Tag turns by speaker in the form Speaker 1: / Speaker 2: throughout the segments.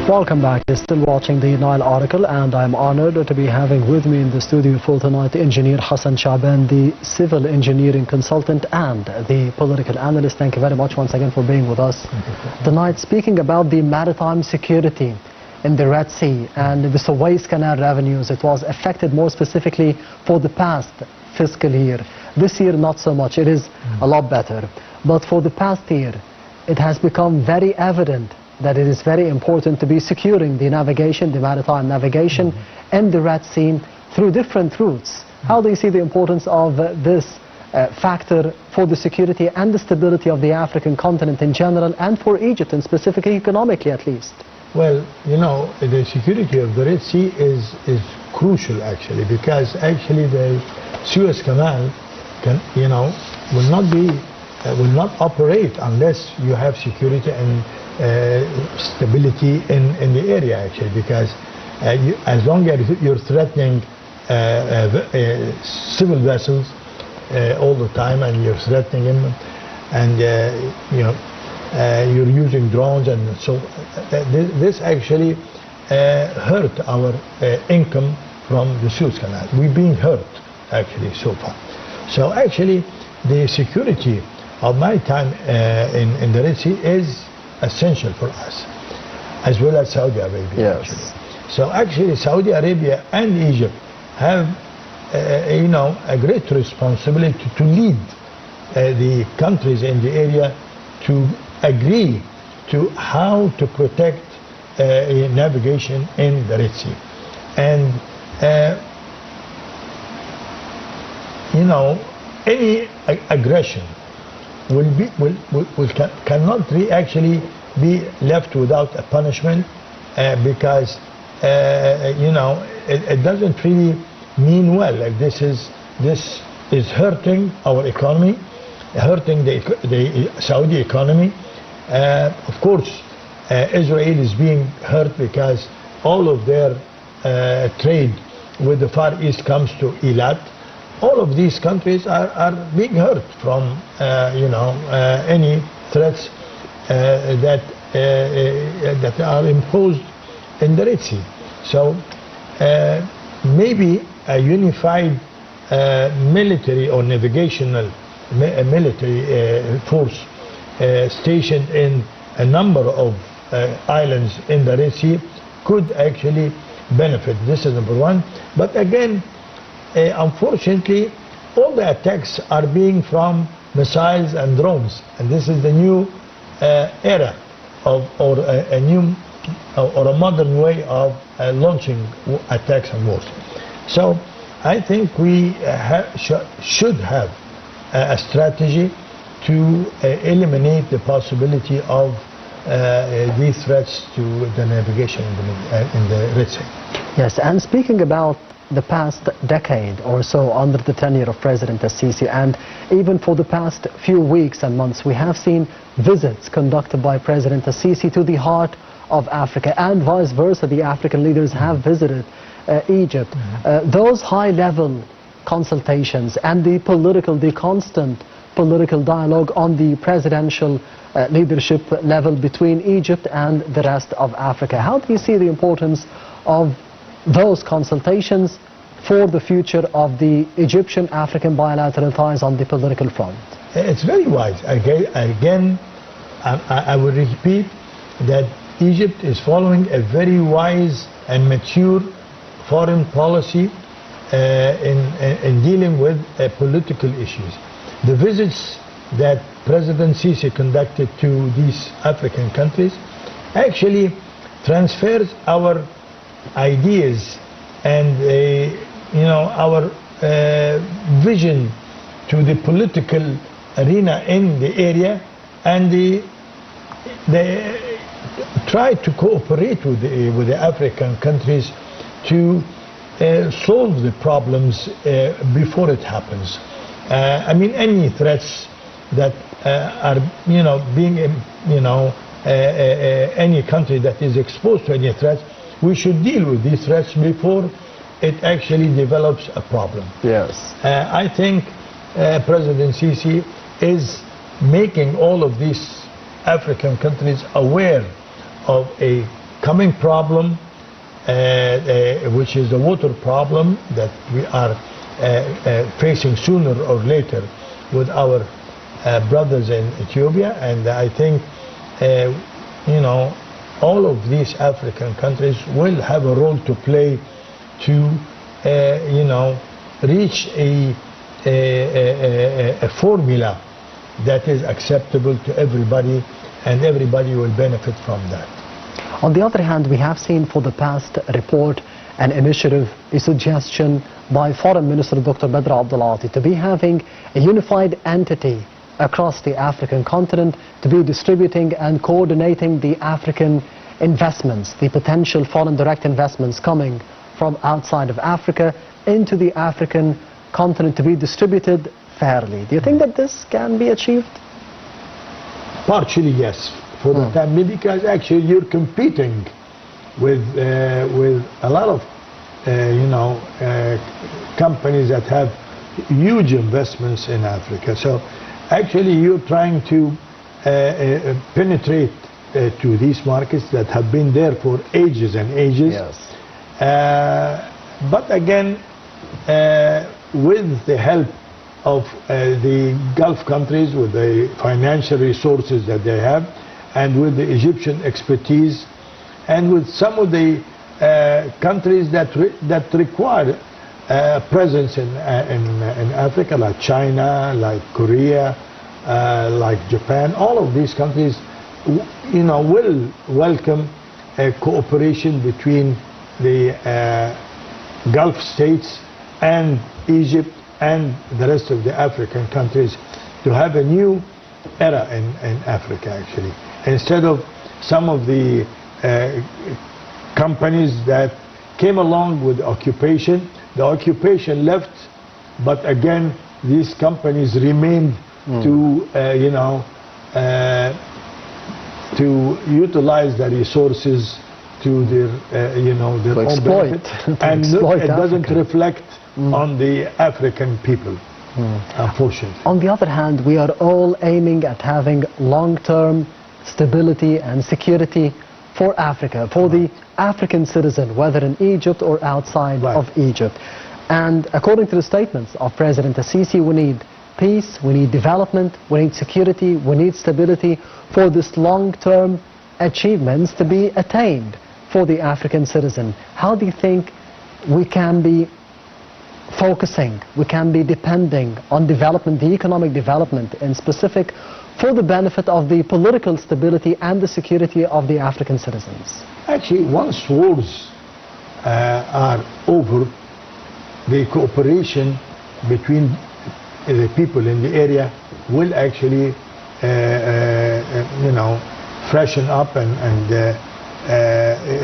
Speaker 1: Welcome back. You're still watching the Nile Oracle, and I'm honored to be having with me in the studio for tonight engineer Hassan Shaaban, the civil engineering consultant and the political analyst. Thank you very much once again for being with us tonight, speaking about the maritime security in the Red Sea and the Suez Canal revenues. It was affected more specifically for the past fiscal year. This year not so much, it is a lot better. But for the past year, it has become very evident that it is very important to be securing the navigation, the maritime navigation in the Red Sea through different routes. How do you see the importance of this factor for the security and the stability of the African continent in general, and for Egypt and specifically economically at least?
Speaker 2: Well, you know, the security of the Red Sea is crucial actually, because actually the Suez Canal will not operate unless you have security and stability in the area actually, because as long as you're threatening civil vessels all the time, and you're threatening them, and you're using drones, and so this actually hurt our income from the Suez Canal. We've been hurt actually so far. So actually the security of maritime in the Red Sea is essential for us, as well as Saudi Arabia.
Speaker 1: Yes.
Speaker 2: Actually. So actually Saudi Arabia and Egypt have a great responsibility to lead the countries in the area to agree to how to protect navigation in the Red Sea. And any aggression cannot actually be left without a punishment, because it doesn't really mean well. Like this is hurting our economy, hurting the Saudi economy. Of course, Israel is being hurt because all of their trade with the Far East comes to Eilat. All of these countries are being hurt from any threats that are imposed in the Red Sea. So maybe a unified military or navigational military force stationed in a number of islands in the Red Sea could actually benefit. This is number one. But again, unfortunately, all the attacks are being from missiles and drones, and this is the new era or a modern way of launching attacks and wars. So I think we should have a strategy to eliminate the possibility of these threats to the navigation in the Red Sea.
Speaker 1: Yes, and speaking about the past decade or so under the tenure of President Sisi, and even for the past few weeks and months, we have seen visits conducted by President Sisi to the heart of Africa, and vice versa. The African leaders have visited Egypt. Those high-level consultations and the constant political dialogue on the presidential leadership level between Egypt and the rest of Africa. How do you see the importance of those consultations for the future of the Egyptian-African bilateral ties on the political front?
Speaker 2: It's very wise. Again, I will repeat that Egypt is following a very wise and mature foreign policy in dealing with political issues. The visits that President Sisi conducted to these African countries actually transfers our ideas and our vision to the political arena in the area, and they try to cooperate with the African countries to solve the problems before it happens. I mean, any threats that are being any country that is exposed to any threats, we should deal with these threats before it actually develops a problem.
Speaker 1: Yes.
Speaker 2: I think President Sisi is making all of these African countries aware of a coming problem, which is the water problem that we are facing sooner or later with our brothers in Ethiopia. And I think, you know, all of these African countries will have a role to play to, you know, reach a formula that is acceptable to everybody, and everybody will benefit from that.
Speaker 1: On the other hand, we have seen for the past report, an initiative, a suggestion by Foreign Minister Dr. Badr Abdul Ati to be having a unified entity across the African continent, to be distributing and coordinating the African investments, the potential foreign direct investments coming from outside of Africa into the African continent to be distributed fairly. Do you think that this can be achieved?
Speaker 2: Partially, yes, for the time being, because actually you're competing with a lot of you know, companies that have huge investments in Africa. So actually you're trying to penetrate to these markets that have been there for ages and ages.
Speaker 1: Yes.
Speaker 2: But again, with the help of the Gulf countries, with the financial resources that they have, and with the Egyptian expertise, and with some of the countries that require presence in Africa, like China, like Korea, like Japan, all of these countries, you know, will welcome a cooperation between the Gulf states and Egypt and the rest of the African countries to have a new era in Africa, actually. Instead of some of the companies that came along with the occupation left, but again, these companies remained to, you know, to utilize the resources to their, you know, their own benefit, and it doesn't reflect on the African people, unfortunately.
Speaker 1: On the other hand, we are all aiming at having long-term stability and security for Africa, for the African citizen, whether in Egypt or outside of Egypt. And according to the statements of President Sisi, we need peace, we need development, we need security, we need stability for this long-term achievements to be attained for the African citizen. How do you think we can be focusing, we can be depending on development, the economic development in specific, for the benefit of the political stability and the security of the African citizens?
Speaker 2: Actually, once wars are over, the cooperation between the people in the area will actually, you know, freshen up, and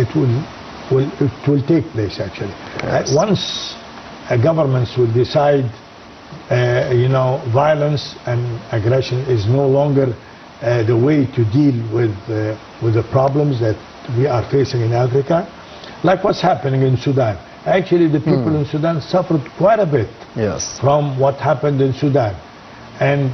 Speaker 2: it will take place, actually.
Speaker 1: Yes.
Speaker 2: Once governments will decide, you know, violence and aggression is no longer the way to deal with the problems that we are facing in Africa, like what's happening in Sudan. Actually, the people in Sudan suffered quite a bit from what happened in Sudan. And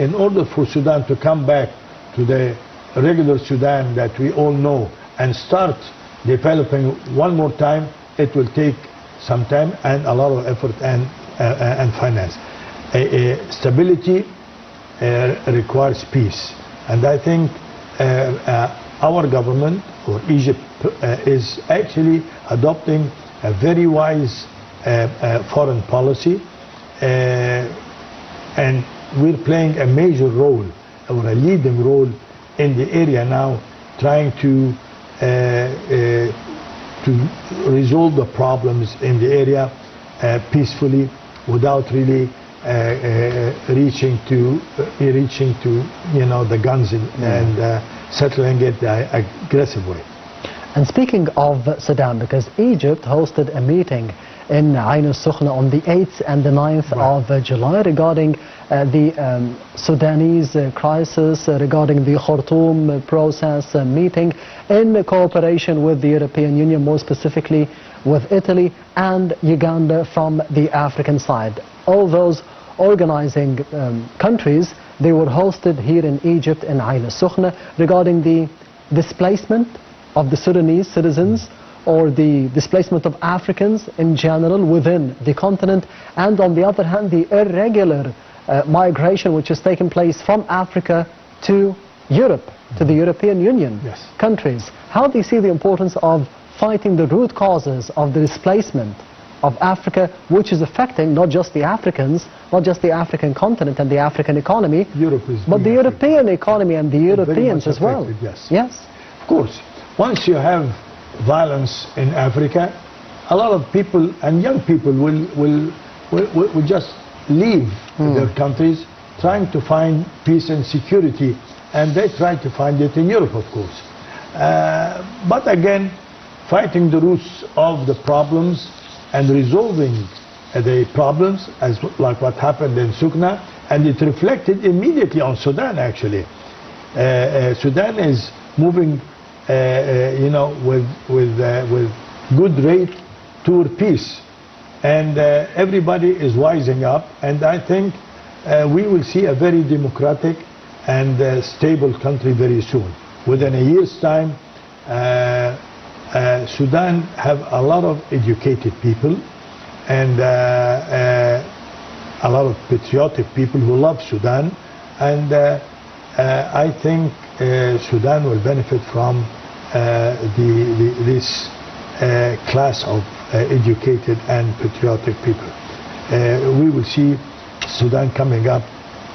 Speaker 2: in order for Sudan to come back to the regular Sudan that we all know and start developing one more time, it will take some time and a lot of effort and finance. Stability requires peace. And I think our government, or Egypt, is actually adopting a very wise foreign policy, and we're playing a major role, or a leading role in the area now, trying to resolve the problems in the area peacefully, without really reaching to you know, the guns and settling it the aggressive way.
Speaker 1: And speaking of Sudan, because Egypt hosted a meeting in Ain al-Sukhna on the 8th and the 9th of July regarding the Sudanese crisis, regarding the Khartoum process meeting in cooperation with the European Union, more specifically with Italy and Uganda from the African side. All those organizing countries, they were hosted here in Egypt in Ain al-Sukhna regarding the displacement of the Sudanese citizens or the displacement of Africans in general within the continent, and on the other hand the irregular migration which has taken place from Africa to Europe, to the European Union countries. How do you see the importance of fighting the root causes of the displacement of Africa, which is affecting not just the Africans, not just the African continent and the African economy, but the European economy and the Europeans as well?
Speaker 2: Yes. Of course. Once you have violence in Africa, a lot of people and young people will just leave their countries trying to find peace and security, and they try to find it in Europe, of course. But again, fighting the roots of the problems and resolving the problems, as like what happened in Sukna, and it reflected immediately on Sudan. Actually, Sudan is moving, with good rate toward peace, and everybody is wising up, and I think we will see a very democratic and stable country very soon. Within a year's time, Sudan have a lot of educated people and a lot of patriotic people who love Sudan, and I think Sudan will benefit from this class of educated and patriotic people. We will see Sudan coming up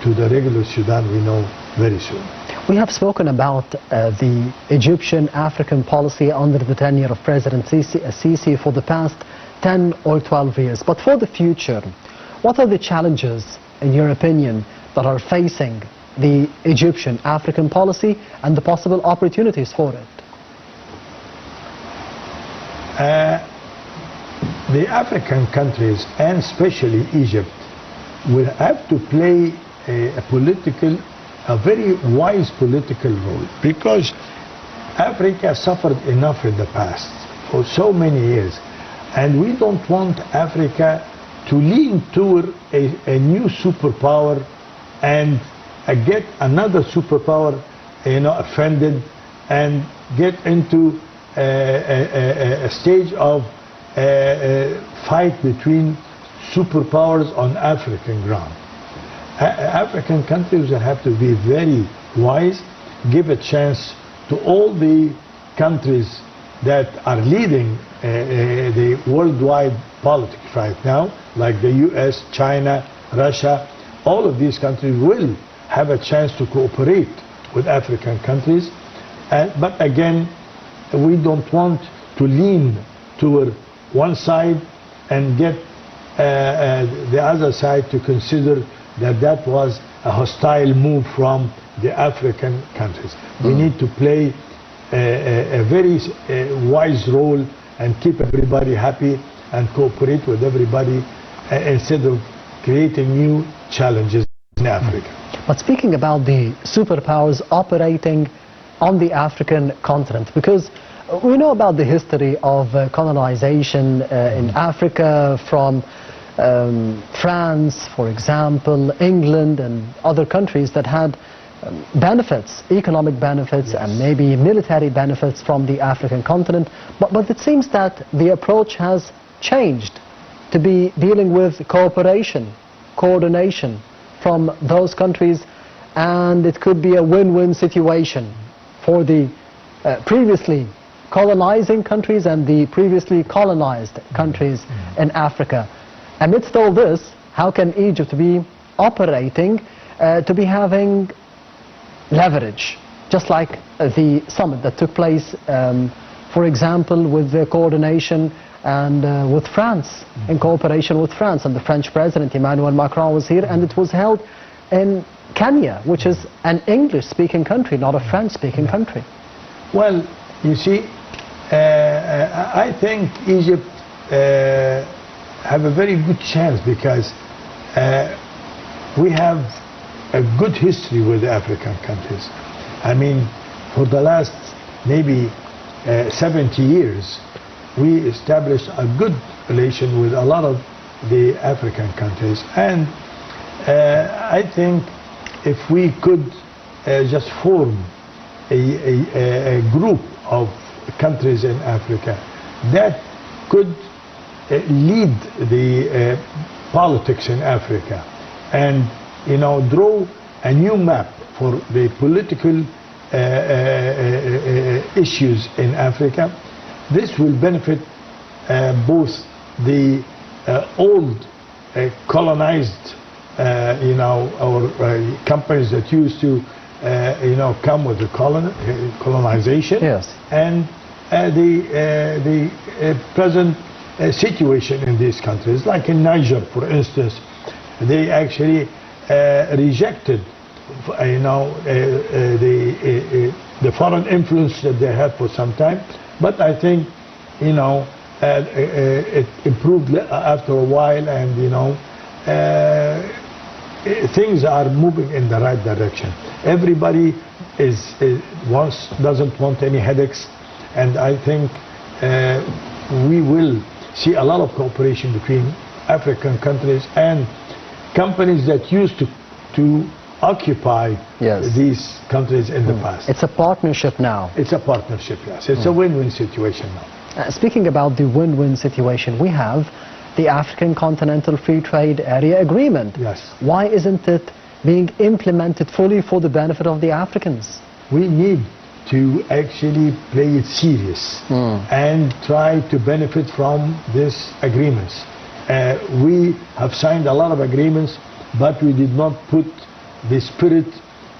Speaker 2: to the regular Sudan we know very soon.
Speaker 1: We have spoken about the Egyptian-African policy under the tenure of President Sisi for the past 10 or 12 years. But for the future, what are the challenges, in your opinion, that are facing the Egyptian-African policy and the possible opportunities for it?
Speaker 2: The African countries, and especially Egypt, will have to play a very wise political role, because Africa suffered enough in the past for so many years, and we don't want Africa to lean toward a new superpower and get another superpower offended and get into a stage of fight between superpowers on African ground. African countries will have to be very wise, give a chance to all the countries that are leading the worldwide politics right now, like the US, China, Russia. All of these countries will have a chance to cooperate with African countries. But again, we don't want to lean toward one side and get the other side to consider that was a hostile move from the African countries. We need to play a very wise role and keep everybody happy and cooperate with everybody instead of creating new challenges in Africa.
Speaker 1: But speaking about the superpowers operating on the African continent, because we know about the history of colonization in Africa from France, for example, England and other countries that had benefits, economic benefits and maybe military benefits from the African continent. But it seems that the approach has changed to be dealing with cooperation, coordination from those countries, and it could be a win-win situation for the previously colonizing countries and the previously colonized countries in Africa. Amidst all this, how can Egypt be operating to be having leverage, just like the summit that took place, for example, with the coordination and with France, in cooperation with France, and the French President Emmanuel Macron was here, and it was held in Kenya, which is an English-speaking country, not a French-speaking country.
Speaker 2: Well, you see, I think Egypt have a very good chance because we have a good history with the African countries. I mean, for the last maybe 70 years, we established a good relation with a lot of the African countries. And I think if we could just form a group of countries in Africa that could lead the politics in Africa and draw a new map for the political issues in Africa. This will benefit both the old colonized our companies that used to come with the colonization,
Speaker 1: yes,
Speaker 2: and the present situation in these countries, like in Niger, for instance. They actually rejected the foreign influence that they had for some time, but I think it improved after a while, and things are moving in the right direction. Everybody doesn't want any headaches, and I think we will see a lot of cooperation between African countries and companies that used to occupy these countries in the past.
Speaker 1: It's a partnership now.
Speaker 2: It's a partnership, yes. It's a win-win situation now.
Speaker 1: Speaking about the win-win situation, we have the African Continental Free Trade Area Agreement.
Speaker 2: Yes.
Speaker 1: Why isn't it being implemented fully for the benefit of the Africans?
Speaker 2: We need to actually play it serious and try to benefit from these agreements. We have signed a lot of agreements, but we did not put the spirit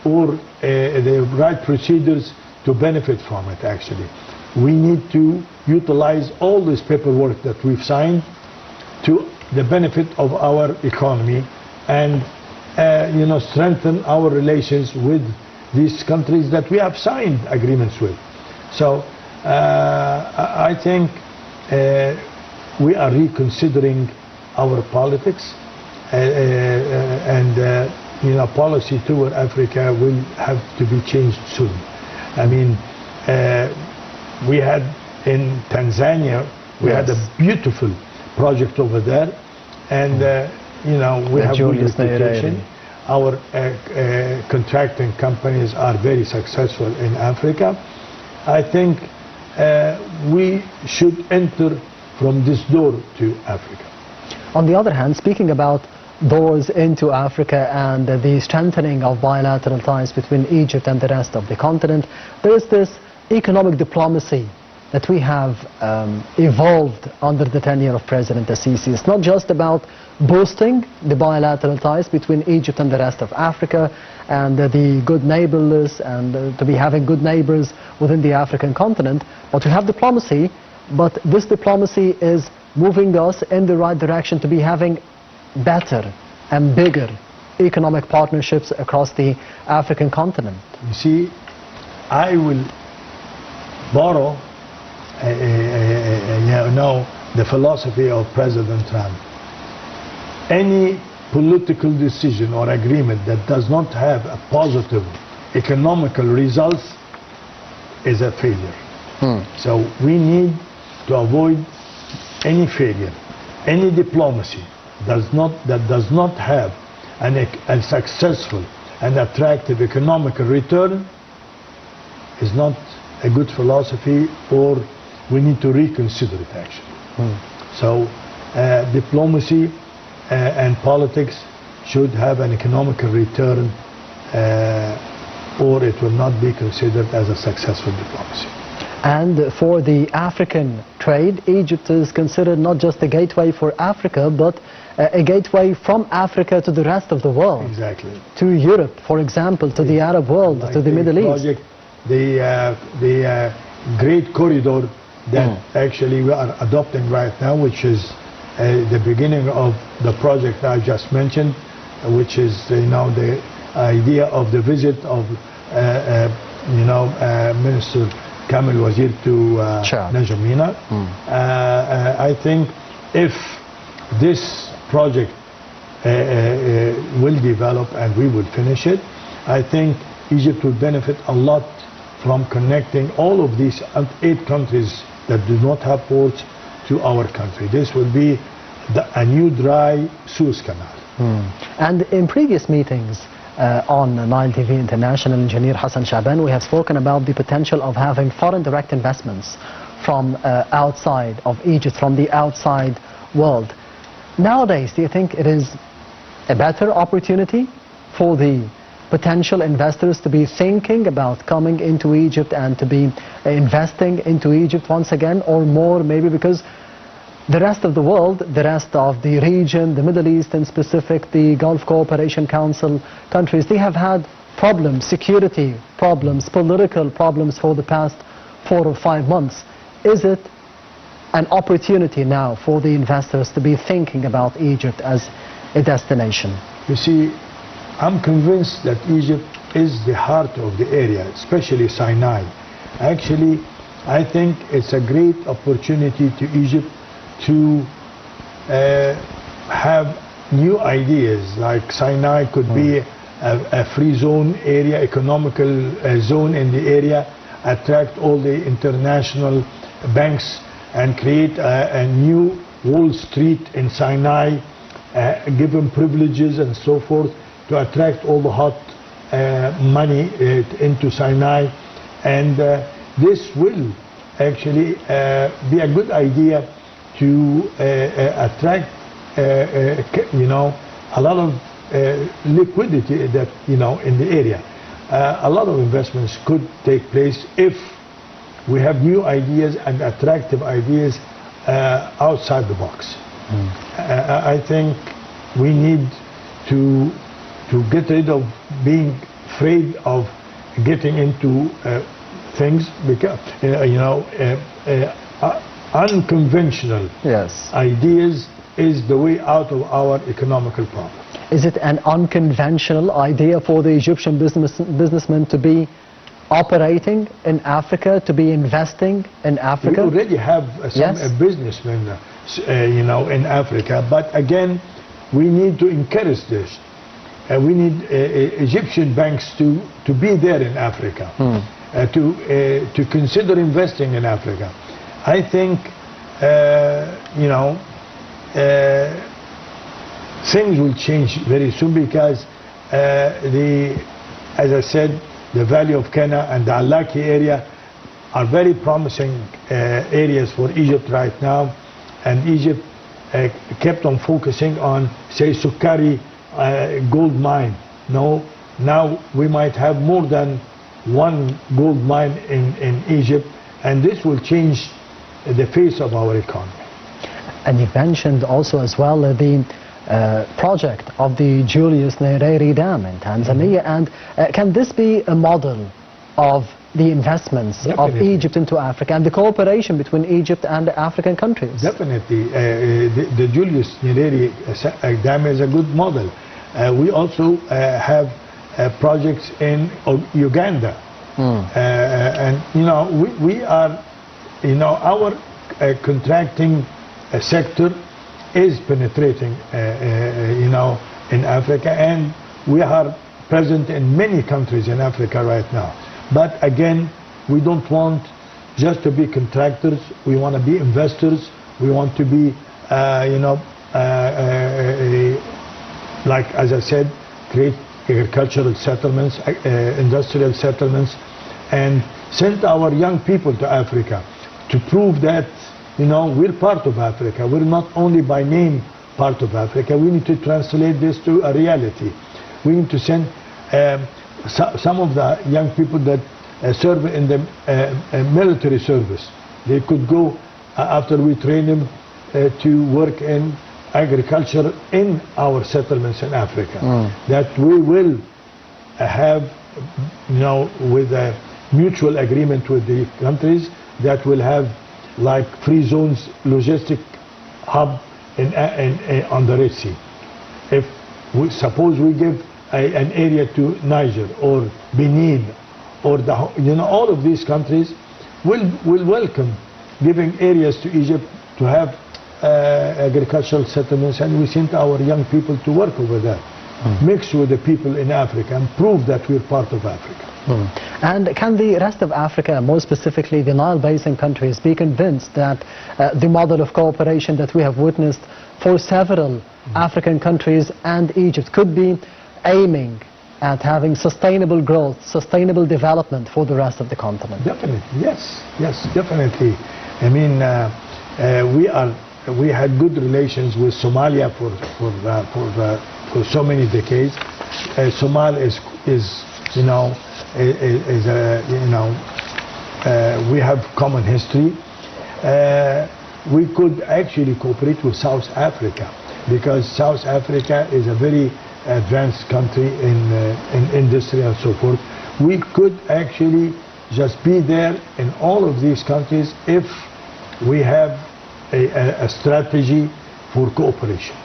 Speaker 2: or the right procedures to benefit from it, actually. We need to utilize all this paperwork that we've signed to the benefit of our economy and strengthen our relations with these countries that we have signed agreements with. So I think we are reconsidering our politics, and policy toward Africa will have to be changed soon. I mean, we had in Tanzania, we had a beautiful project over there, and we have good reputation. Our contracting companies are very successful in Africa. I think we should enter from this door to Africa.
Speaker 1: On the other hand, speaking about doors into Africa and the strengthening of bilateral ties between Egypt and the rest of the continent, there is this economic diplomacy that we have evolved under the tenure of President Sisi. It's not just about boosting the bilateral ties between Egypt and the rest of Africa and the good neighborliness and to be having good neighbors within the African continent, but to have diplomacy, but this diplomacy is moving us in the right direction to be having better and bigger economic partnerships across the African continent.
Speaker 2: You see, I will borrow the philosophy of President Trump. Any political decision or agreement that does not have a positive economical results is a failure. So we need to avoid any failure. Any diplomacy that does not have a successful and attractive economical return is not a good philosophy, or we need to reconsider it, actually. So diplomacy and politics should have an economical return, or it will not be considered as a successful diplomacy.
Speaker 1: And for the African trade, Egypt is considered not just a gateway for Africa, but a gateway from Africa to the rest of the world.
Speaker 2: Exactly.
Speaker 1: To Europe, for example, to the Arab world,
Speaker 2: like
Speaker 1: to the Middle East.
Speaker 2: The Great Corridor that actually we are adopting right now, which is the beginning of the project I just mentioned, which is the idea of the visit of Minister Kamel Wazir to N'Djamena. I think if this project will develop and we will finish it, I think Egypt will benefit a lot from connecting all of these 8 countries that do not have ports to our country. This will be a new dry Suez Canal.
Speaker 1: And in previous meetings, on Nile TV International, Engineer Hassan Shaaban. We have spoken about the potential of having foreign direct investments from outside of Egypt, from the outside world. Nowadays, do you think it is a better opportunity for the potential investors to be thinking about coming into Egypt and to be investing into Egypt once again, or more maybe because the rest of the world, the rest of the region, the Middle East in specific, the Gulf Cooperation Council countries, they have had problems, security problems, political problems for the past 4 or 5 months. Is it an opportunity now for the investors to be thinking about Egypt as a destination?
Speaker 2: You see, I'm convinced that Egypt is the heart of the area, especially Sinai. Actually, I think it's a great opportunity to Egypt to have new ideas, like Sinai could be a free zone area, economical zone in the area, attract all the international banks and create a new Wall Street in Sinai, give them privileges and so forth to attract all the hot money into Sinai. And this will actually be a good idea to attract a lot of liquidity that in the area. A lot of investments could take place if we have new ideas and attractive ideas outside the box. I think we need to get rid of being afraid of getting into things, because unconventional ideas is the way out of our economical problem.
Speaker 1: Is it an unconventional idea for the Egyptian businessmen to be operating in Africa, to be investing in Africa?
Speaker 2: We already have some businessmen in Africa, but again, we need to encourage this. We need Egyptian banks to be there in Africa, to consider investing in Africa. I think, things will change very soon, because as I said, the Valley of Qena and the Alaki area are very promising areas for Egypt right now, and Egypt kept on focusing on, say, Sukari gold mine. No, now we might have more than one gold mine in Egypt, and this will change the face of our economy.
Speaker 1: And you mentioned also as well the project of the Julius Nyerere Dam in Tanzania, and can this be a model of the investments of Egypt into Africa and the cooperation between Egypt and the African countries?
Speaker 2: Definitely. The Julius Nyerere Dam is a good model. We also have projects in Uganda. And we are, our contracting sector is penetrating, in Africa, and we are present in many countries in Africa right now. But again, we don't want just to be contractors. We want to be investors. We want to be, like as I said, create agricultural settlements, industrial settlements, and send our young people to Africa to prove that we're part of Africa. We're not only by name part of Africa. We need to translate this to a reality. We need to send some of the young people that serve in the military service. They could go, after we train them, to work in agriculture in our settlements in Africa. That we will have, with a mutual agreement with the countries, that will have like free zones, logistic hub on the Red Sea. If suppose we give an area to Niger or Benin or all of these countries will welcome giving areas to Egypt to have agricultural settlements, and we send our young people to work over there, mix with the people in Africa and prove that we're part of Africa.
Speaker 1: And can the rest of Africa, more specifically the Nile Basin countries, be convinced that the model of cooperation that we have witnessed for several African countries and Egypt could be aiming at having sustainable growth, sustainable development for the rest of the continent?
Speaker 2: Definitely, yes, definitely. I mean, we had good relations with Somalia for so many decades. Somalia is we have common history. We could actually cooperate with South Africa because South Africa is a very advanced country in industry and so forth. We could actually just be there in all of these countries if we have a strategy for cooperation.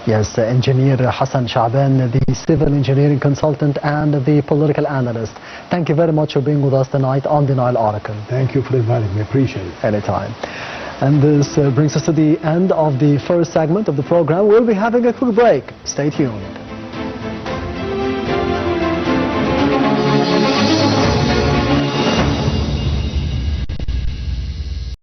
Speaker 1: Yes, Engineer Hassan Shaaban, the civil engineering consultant and the political analyst. Thank you very much for being with us tonight on the Nile Oracle.
Speaker 2: Thank you for inviting me. Appreciate it.
Speaker 1: Anytime. And this brings us to the end of the first segment of the program. We'll be having a quick break. Stay tuned.